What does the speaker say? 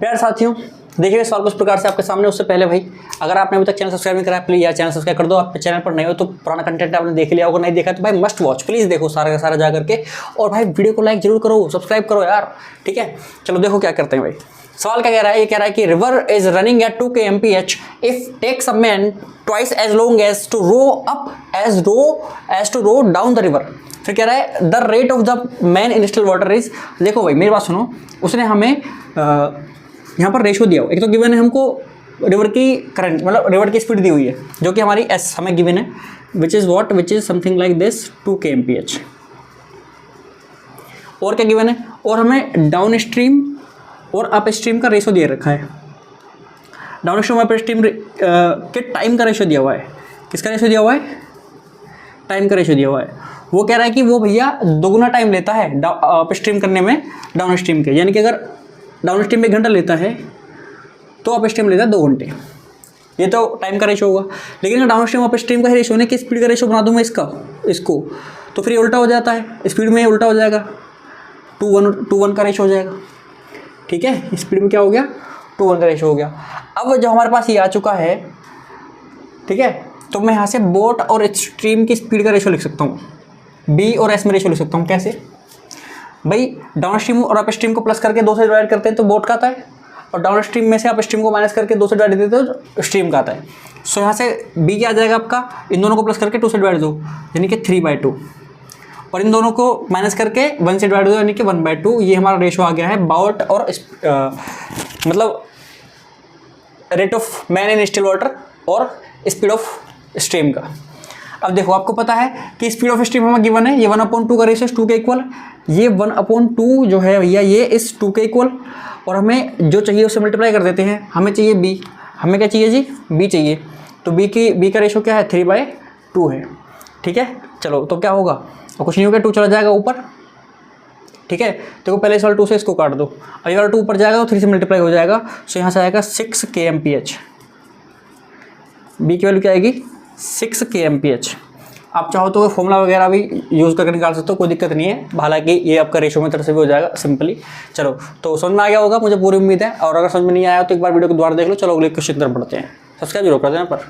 प्यारे साथियों, देखिए सवाल कुछ प्रकार से आपके सामने। उससे पहले भाई, अगर आपने अभी तक चैनल सब्सक्राइब नहीं करा है, प्लीज यार चैनल सब्सक्राइब कर दो। आप चैनल पर नए हो तो पुराना कंटेंट आपने देख लिया होगा, नहीं देखा तो भाई मस्ट वॉच, प्लीज देखो सारा का सारा जा करके। और भाई वीडियो को लाइक जरूर करो, सब्सक्राइब करो यार, ठीक है। चलो देखो क्या करते हैं भाई। सवाल क्या कह रहा है, ये कह रहा है कि river is running at 2 kmph if takes a man twice as long as to row up as to row down the river. फिर कह रहा है the rate of the man in still water is. देखो भाई मेरी बात सुनो, उसने हमें यहाँ पर रेशो दिया हो। एक तो गिवन है हमको रिवर की करंट, मतलब रिवर की स्पीड दी हुई है जो कि हमारी एस हमें गिवन है, which is something like this 2 kmph। और क्या गिवन है, और हमें डाउन स्ट्रीम और अप स्ट्रीम का रेशो दे रखा है। डाउन स्ट्रीम अप स्ट्रीम के टाइम का रेशो दिया हुआ है। किसका रेशो दिया हुआ है? टाइम का रेशो दिया हुआ है। वो कह रहा है कि वो भैया दोगुना टाइम लेता है अप स्ट्रीम करने में डाउन स्ट्रीम के, यानी कि अगर डाउन स्ट्रीम में 1 घंटा लेता है तो अप स्ट्रीम लेता है 2 घंटे। ये तो टाइम का रेशो होगा। लेकिन अगर डाउन स्ट्रीम अप स्ट्रीम का रेशो होने की स्पीड का रेशो बना दूंगा इसको तो फिर ये उल्टा हो जाता है, स्पीड में उल्टा हो जाएगा, 2:1 का रेशो हो जाएगा, ठीक है। स्पीड में क्या हो गया? 2:1 का रेशो हो गया। अब जब हमारे पास ये आ चुका है, ठीक है, तो मैं यहाँ से बोट और स्ट्रीम की स्पीड का रेशो लिख सकता हूँ, बी और एस में रेशो लिख सकता हूँ। कैसे भाई? डाउन स्ट्रीम और अप स्ट्रीम को प्लस करके 2 से डिवाइड करते हैं तो बोट का आता है, और डाउन स्ट्रीम में से अप स्ट्रीम को माइनस करके 2 से डिवाइड देते हैं तो स्ट्रीम का आता है। सो यहाँ से बी क्या आ जाएगा आपका, इन दोनों को प्लस करके 2 से डिवाइड दो यानी कि 3/2, और इन दोनों को माइनस करके 1 से डिवाइड दो यानी कि 1/2। ये हमारा रेशो आ गया है बोट और मतलब rate of man in still water और स्पीड ऑफ स्ट्रीम का। अब देखो आपको पता है कि स्पीड ऑफ स्ट्रीम हमें गिवन है, ये 1/2 का रेशो 2 के इक्वल। ये 1/2 जो है भैया ये इस 2 के इक्वल, और हमें जो चाहिए उससे मल्टीप्लाई कर देते हैं। हमें चाहिए बी, हमें क्या चाहिए जी? बी चाहिए। तो बी का रेशो क्या है? 3/2 है, ठीक है। चलो तो क्या होगा, और कुछ नहीं होगा, 2 चला जाएगा ऊपर, ठीक है। तो पहले इस वाला 2 से इसको काट दो, और ये वाला 2 ऊपर जाएगा तो 3 से मल्टीप्लाई हो जाएगा। सो यहाँ से आएगा 6 kmph। बी की वैल्यू क्या आएगी? 6 kmph। आप चाहो तो फॉर्मूला वगैरह भी यूज़ करके निकाल सकते हो, कोई दिक्कत नहीं है। हालांकि ये आपका रेशो मेथड से भी हो जाएगा सिंपली। चलो तो समझ में आ गया होगा, मुझे पूरी उम्मीद है। और अगर समझ में नहीं आया तो एक बार वीडियो को दोबारा देख लो। चलो अगले क्वेश्चन की तरफ बढ़ते हैं। सब्सक्राइब जरूर कर देना पर।